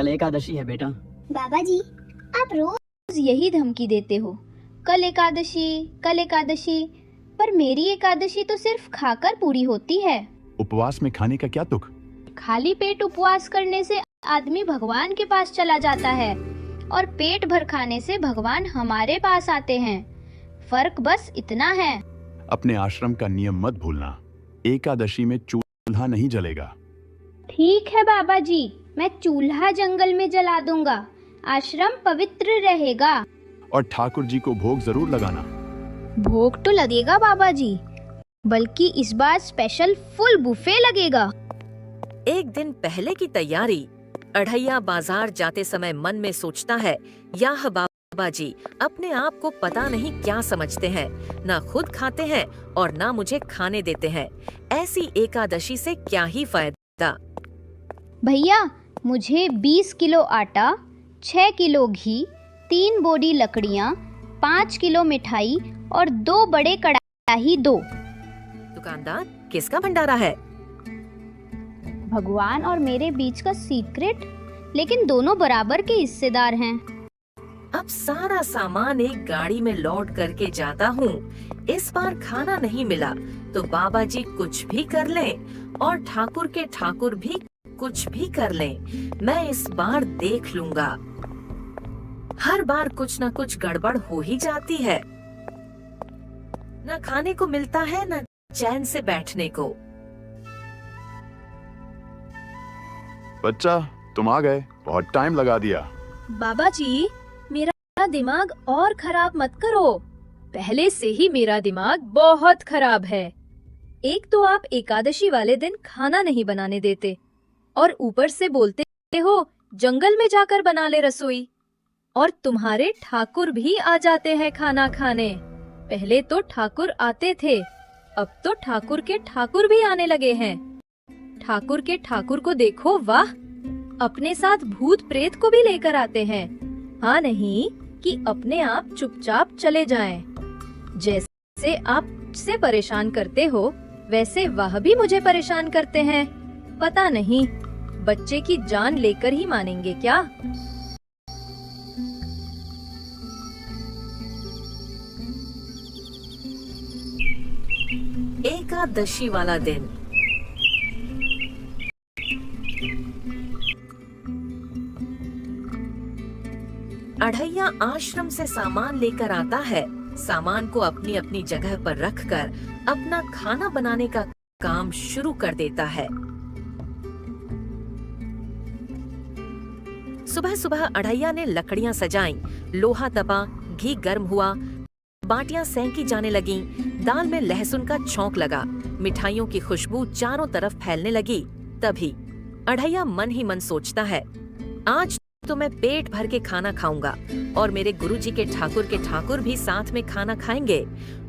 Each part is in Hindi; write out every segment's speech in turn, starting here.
कल एकादशी है बेटा। बाबा जी, आप रोज यही धमकी देते हो, कल एकादशी कल एकादशी, पर मेरी एकादशी तो सिर्फ खाकर पूरी होती है। उपवास में खाने का क्या तुक? खाली पेट उपवास करने से आदमी भगवान के पास चला जाता है और पेट भर खाने से भगवान हमारे पास आते हैं। फर्क बस इतना है। अपने आश्रम का नियम मत भूलना, एकादशी में चूल्हा नहीं जलेगा। ठीक है बाबा जी, मैं चूल्हा जंगल में जला दूंगा, आश्रम पवित्र रहेगा। और ठाकुर जी को भोग जरूर लगाना। भोग तो लगेगा बाबा जी, बल्कि इस बार स्पेशल फुल बुफे लगेगा। एक दिन पहले की तैयारी। अढ़ैया बाजार जाते समय मन में सोचता है, याह बाबा जी अपने आप को पता नहीं क्या समझते हैं, ना खुद खाते हैं और ना मुझे खाने देते हैं। ऐसी एकादशी से क्या ही फायदा। भैया, मुझे 20 किलो आटा, 6 किलो घी, 3 बोरी लकड़ियाँ, 5 किलो मिठाई और 2 बड़े कड़ाही दो। दुकानदार, किसका भंडारा है? भगवान और मेरे बीच का सीक्रेट, लेकिन दोनों बराबर के हिस्सेदार हैं। अब सारा सामान एक गाड़ी में लोड करके जाता हूँ। इस बार खाना नहीं मिला तो बाबा जी कुछ भी कर लें और ठाकुर के ठाकुर भी कुछ भी कर लें, मैं इस बार देख लूंगा। हर बार कुछ न कुछ गड़बड़ हो ही जाती है, न खाने को मिलता है न चैन से बैठने को। बच्चा, तुम आ गए, बहुत टाइम लगा दिया। बाबा जी, मेरा दिमाग और खराब मत करो, पहले से ही मेरा दिमाग बहुत खराब है। एक तो आप एकादशी वाले दिन खाना नहीं बनाने देते और ऊपर से बोलते हो जंगल में जाकर बना ले रसोई। और तुम्हारे ठाकुर भी आ जाते हैं खाना खाने। पहले तो ठाकुर आते थे, अब तो ठाकुर के ठाकुर भी आने लगे हैं। ठाकुर के ठाकुर को देखो, वाह, अपने साथ भूत प्रेत को भी लेकर आते हैं। हाँ नहीं कि अपने आप चुपचाप चले जाएं। जैसे आप से परेशान करते हो वैसे वह भी मुझे परेशान करते हैं। पता नहीं बच्चे की जान लेकर ही मानेंगे क्या? एकादशी वाला दिन। अढ़ैया आश्रम से सामान लेकर आता है। सामान को अपनी अपनी जगह पर रखकर अपना खाना बनाने का काम शुरू कर देता है। सुबह सुबह अढ़ैया ने लकड़ियां सजाईं, लोहा तपा, घी गर्म हुआ, बाटियां सेंकी जाने लगीं, दाल में लहसुन का छौंक लगा, मिठाइयों की खुशबू चारों तरफ फैलने लगी। तभी अढ़ैया मन ही मन सोचता है, आज तो मैं पेट भर के खाना खाऊंगा और मेरे गुरुजी के ठाकुर भी साथ में खाना खाएंगे।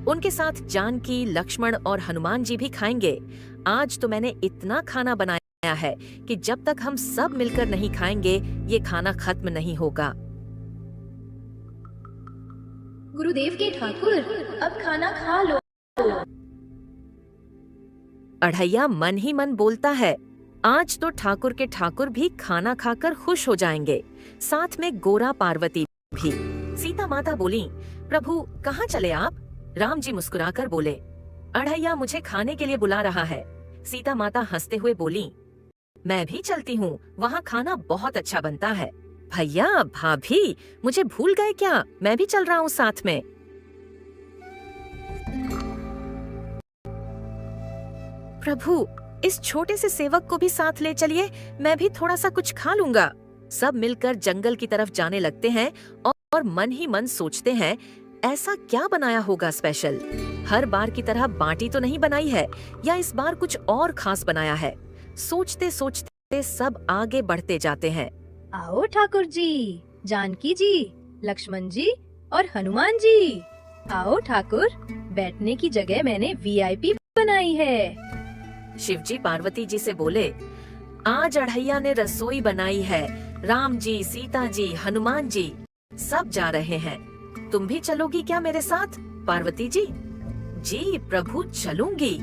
उनके साथ जानकी, लक्ष्मण और हनुमान जी भी खाएंगे। आज तो मैंने इतना खाना बनाया है कि जब तक हम सब मिलकर नहीं खाएंगे ये खाना खत्म नहीं होगा। गुरुदेव के ठाकुर, अब खाना खा लो। अढ़ैया मन ही मन बोलता है, आज तो ठाकुर के ठाकुर भी खाना खाकर खुश हो जाएंगे, साथ में गोरा पार्वती भी। सीता माता बोली, प्रभु कहाँ चले आप? राम जी मुस्कुराकर बोले, अढ़ैया मुझे खाने के लिए बुला रहा है। सीता माता हंसते हुए बोली, मैं भी चलती हूँ, वहाँ खाना बहुत अच्छा बनता है। भैया भाभी मुझे भूल गए क्या? मैं भी चल रहा हूँ साथ में। प्रभु इस छोटे से सेवक को भी साथ ले चलिए, मैं भी थोड़ा सा कुछ खा लूंगा। सब मिलकर जंगल की तरफ जाने लगते हैं और मन ही मन सोचते हैं, ऐसा क्या बनाया होगा स्पेशल? हर बार की तरह बाटी तो नहीं बनाई है, या इस बार कुछ और खास बनाया है। सोचते सोचते सब आगे बढ़ते जाते हैं। आओ ठाकुर जी, जानकी जी, लक्ष्मण जी और हनुमान जी, आओ ठाकुर, बैठने की जगह मैंने वीआईपी बनाई है। शिवजी पार्वती जी से बोले, आज अढ़ैया ने रसोई बनाई है। राम जी, सीता जी, हनुमान जी सब जा रहे हैं, तुम भी चलोगी क्या मेरे साथ? पार्वती जी, जी प्रभु चलूंगी।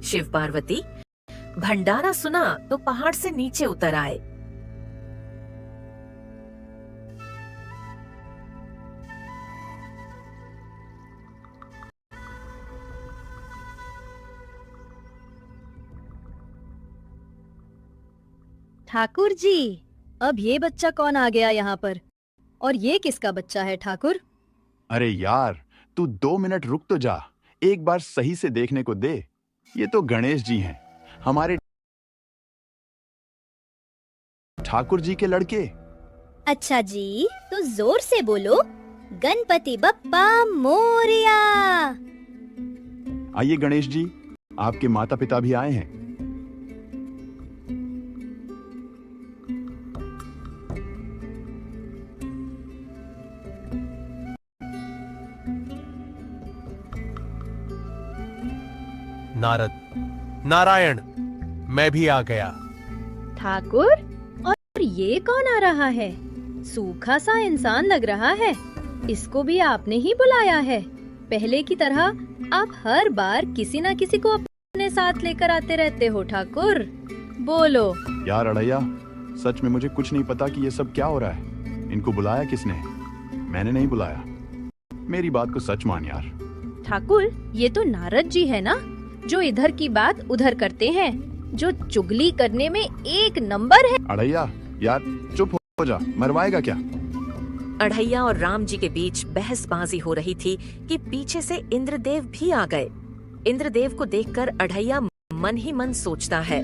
शिव पार्वती भंडारा सुना तो पहाड़ से नीचे उतर आए। ठाकुर जी, अब ये बच्चा कौन आ गया यहाँ पर? और ये किसका बच्चा है ठाकुर? अरे यार, तू 2 मिनट रुक तो जा, एक बार सही से देखने को दे। ये तो गणेश जी हैं, हमारे ठाकुर जी के लड़के। अच्छा जी, तो जोर से बोलो, गणपति बप्पा मोरिया। आइए गणेश जी, आपके माता पिता भी आए हैं। नारद, नारायण, मैं भी आ गया। ठाकुर, और ये कौन आ रहा है? सूखा सा इंसान लग रहा है। इसको भी आपने ही बुलाया है? पहले की तरह आप हर बार किसी न किसी को अपने साथ लेकर आते रहते हो ठाकुर। बोलो। यार अड़ैया, सच में मुझे कुछ नहीं पता कि ये सब क्या हो रहा है। इनको बुलाया किसने? मैंने नहीं बुलाया। मेरी बात को सच मान यार। ठाकुर, ये तो नारद जी है ना, जो इधर की बात उधर करते हैं, जो चुगली करने में एक नंबर है। अड़ैया यार, चुप हो जा, मरवाएगा क्या? अढ़ैया और राम जी के बीच बहसबाजी हो रही थी कि पीछे से इंद्रदेव भी आ गए। इंद्रदेव को देखकर अढ़ैया मन ही मन सोचता है,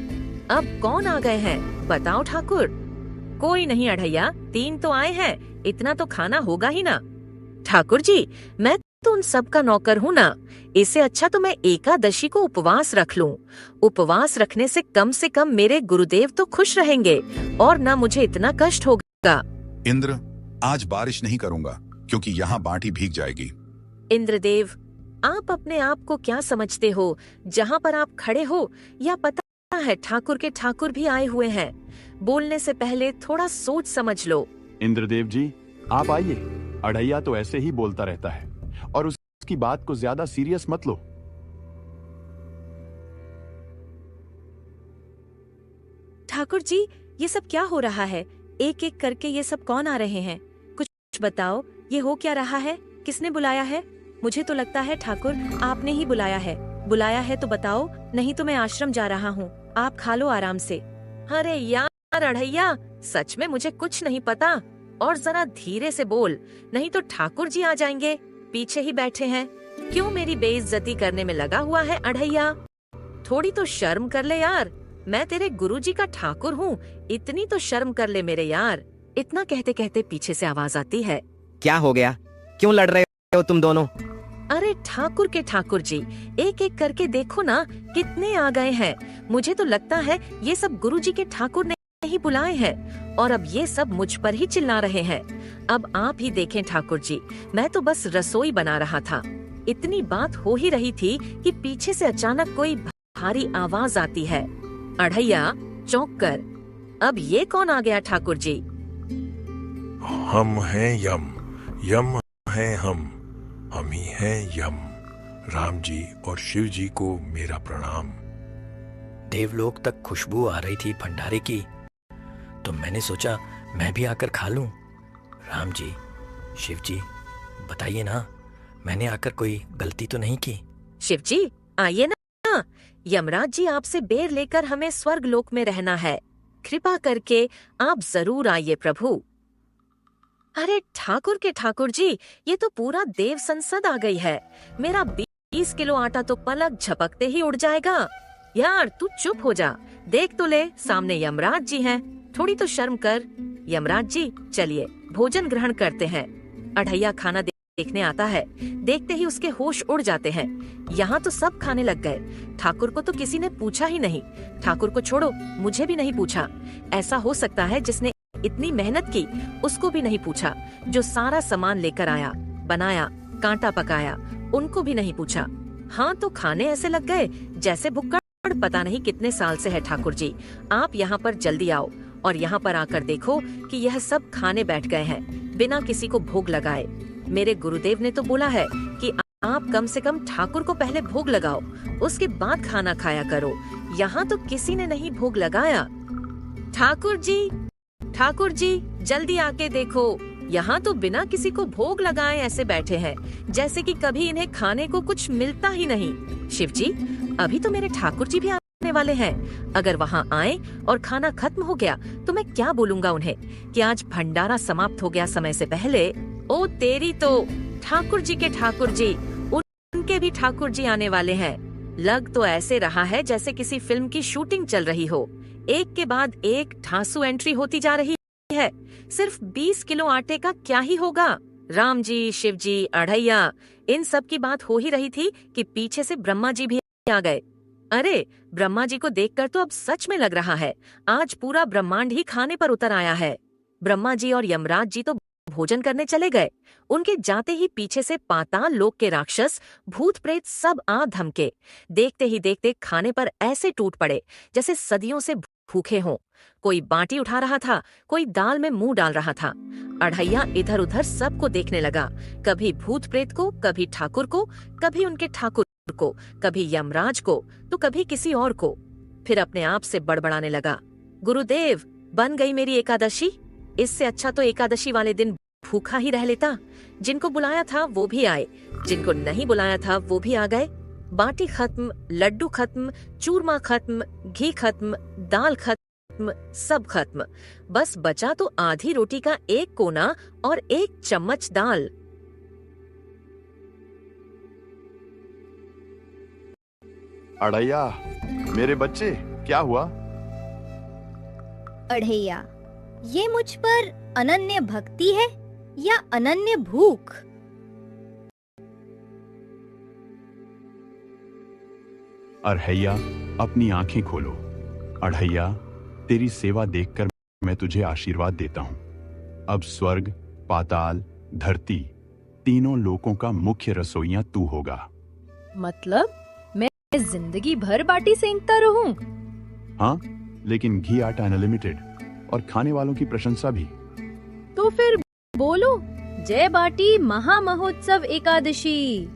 अब कौन आ गए हैं? बताओ ठाकुर। कोई नहीं अढ़ैया, 3 तो आए हैं, इतना तो खाना होगा ही ना। ठाकुर जी, मैं तो उन सब का नौकर हूँ ना, इससे अच्छा तो मैं एकादशी को उपवास रख लूं। उपवास रखने से कम मेरे गुरुदेव तो खुश रहेंगे और ना मुझे इतना कष्ट होगा। इंद्र, आज बारिश नहीं करूंगा क्योंकि यहाँ बाटी भीग जाएगी। इंद्रदेव, आप अपने आप को क्या समझते हो? जहाँ पर आप खड़े हो, या पता है ठाकुर के ठाकुर भी आए हुए हैं। बोलने से पहले थोड़ा सोच समझ लो। इंद्रदेव जी, आप आइए। अढ़ैया तो ऐसे ही बोलता रहता है और उसकी बात को ज्यादा सीरियस मत लो। ठाकुर जी, ये सब क्या हो रहा है? एक एक करके ये सब कौन आ रहे हैं? कुछ बताओ, ये हो क्या रहा है? किसने बुलाया है? मुझे तो लगता है ठाकुर आपने ही बुलाया है। बुलाया है तो बताओ, नहीं तो मैं आश्रम जा रहा हूँ। आप खा लो आराम से। अरे यार अढ़ैया, सच में मुझे कुछ नहीं पता। और जरा धीरे से बोल, नहीं तो ठाकुर जी आ जाएंगे। पीछे ही बैठे हैं, क्यों मेरी बेइज्जती करने में लगा हुआ है अढ़ैया? थोड़ी तो शर्म कर ले यार, मैं तेरे गुरुजी का ठाकुर हूँ, इतनी तो शर्म कर ले मेरे यार। इतना कहते कहते पीछे से आवाज आती है, क्या हो गया? क्यों लड़ रहे हो तुम दोनों? अरे ठाकुर के ठाकुर जी, एक एक करके देखो ना, कितने आ गए हैं। मुझे तो लगता है ये सब गुरुजी के ठाकुर ने ही बुलाए हैं और अब ये सब मुझ पर ही चिल्ला रहे हैं। अब आप ही देखें ठाकुर जी, मैं तो बस रसोई बना रहा था। इतनी बात हो ही रही थी कि पीछे से अचानक कोई भारी आवाज आती है। अढ़ैया चौंक कर, अब ये कौन आ गया ठाकुर जी? हम हैं यम, यम हैं हम ही हैं यम। राम जी और शिव जी को मेरा प्रणाम। देवलोक तक खुशबू आ रही थी भंडारे की, तो मैंने सोचा मैं भी आकर खा लूं। राम जी, शिव जी, बताइए ना, मैंने आकर कोई गलती तो नहीं की? शिव जी आइए ना, यमराज जी आपसे बेर लेकर हमें स्वर्ग लोक में रहना है। कृपा करके आप जरूर आइए प्रभु। अरे ठाकुर के ठाकुर जी, ये तो पूरा देव संसद आ गई है। मेरा 20 किलो आटा तो पलक झपकते ही उड़ जाएगा। यार तू चुप हो जा, देख तो ले, सामने यमराज जी हैं, थोड़ी तो शर्म कर। यमराज जी चलिए भोजन ग्रहण करते हैं। अढ़ैया खाना देखने आता है, देखते ही उसके होश उड़ जाते हैं। यहाँ तो सब खाने लग गए, ठाकुर को तो किसी ने पूछा ही नहीं। ठाकुर को छोड़ो, मुझे भी नहीं पूछा। ऐसा हो सकता है जिसने इतनी मेहनत की उसको भी नहीं पूछा, जो सारा सामान लेकर आया, बनाया, कांटा पकाया, उनको भी नहीं पूछा। हाँ तो खाने ऐसे लग गए जैसे भुक्कड़ पता नहीं कितने साल से है। ठाकुर जी आप यहाँ पर जल्दी आओ और यहाँ पर आकर देखो कि यह सब खाने बैठ गए हैं बिना किसी को भोग लगाए। मेरे गुरुदेव ने तो बोला है कि आप कम से कम ठाकुर को पहले भोग लगाओ, उसके बाद खाना खाया करो। यहाँ तो किसी ने नहीं भोग लगाया। ठाकुर जी जल्दी आके देखो, यहाँ तो बिना किसी को भोग लगाए ऐसे बैठे हैं, जैसे कि कभी इन्हें खाने को कुछ मिलता ही नहीं। शिव जी, अभी तो मेरे ठाकुर जी भी आने वाले हैं। अगर वहाँ आए और खाना खत्म हो गया तो मैं क्या बोलूँगा उन्हें कि आज भंडारा समाप्त हो गया समय से पहले। ओ तेरी तो, ठाकुर जी के ठाकुर जी, उनके भी ठाकुर जी आने वाले हैं। लग तो ऐसे रहा है जैसे किसी फिल्म की शूटिंग चल रही हो। एक के बाद एक ठासु एंट्री होती जा रही है। सिर्फ 20 किलो आटे का क्या ही होगा। राम जी, शिव जी, अढ़ैया, इन सब की बात हो ही रही थी कि पीछे से ब्रह्मा जी भी आ गए। अरे, ब्रह्मा जी को देखकर तो अब सच में लग रहा है आज पूरा ब्रह्मांड ही खाने पर उतर आया है। ब्रह्मा जी और यमराज जी तो भोजन करने चले गए। उनके जाते ही पीछे से पाताल लोक के राक्षस, भूत प्रेत सब आ धमके। देखते ही देखते खाने पर ऐसे टूट पड़े जैसे सदियों से भूखे हों। कोई बाटी उठा रहा था, कोई दाल में मुंह डाल रहा था। अढ़ैया इधर उधर सबको देखने लगा, कभी भूत प्रेत को, कभी ठाकुर को, कभी उनके ठाकुर को, कभी यमराज को, तो कभी किसी और को। फिर अपने आप से बड़बड़ाने लगा, गुरुदेव, बन गई मेरी एकादशी। इससे अच्छा तो एकादशी वाले दिन भूखा ही रह लेता। जिनको बुलाया था वो भी आए, जिनको नहीं बुलाया था वो भी आ गए। बाटी खत्म, लड्डू खत्म, चूरमा खत्म, घी खत्म, दाल खत्म, सब खत्म। बस बचा तो आधी रोटी का एक कोना और एक चम्मच दाल। अढ़ैया, मेरे बच्चे, क्या हुआ? अढ़ैया, ये मुझ पर अनन्य भक्ति है या अनन्य भूख? अढ़ैया, अपनी आंखें खोलो। अढ़ैया, तेरी सेवा देखकर मैं तुझे आशीर्वाद देता हूं। अब स्वर्ग, पाताल, धरती, तीनों लोकों का मुख्य रसोइया तू होगा। मतलब मैं जिंदगी भर बाटी सेंकता रहूं? हाँ, लेकिन घी आटा अनलिमिटेड और खाने वालों की प्रशंसा भी। तो फिर बोलो, जय बाटी महामहोत्सव एकादशी।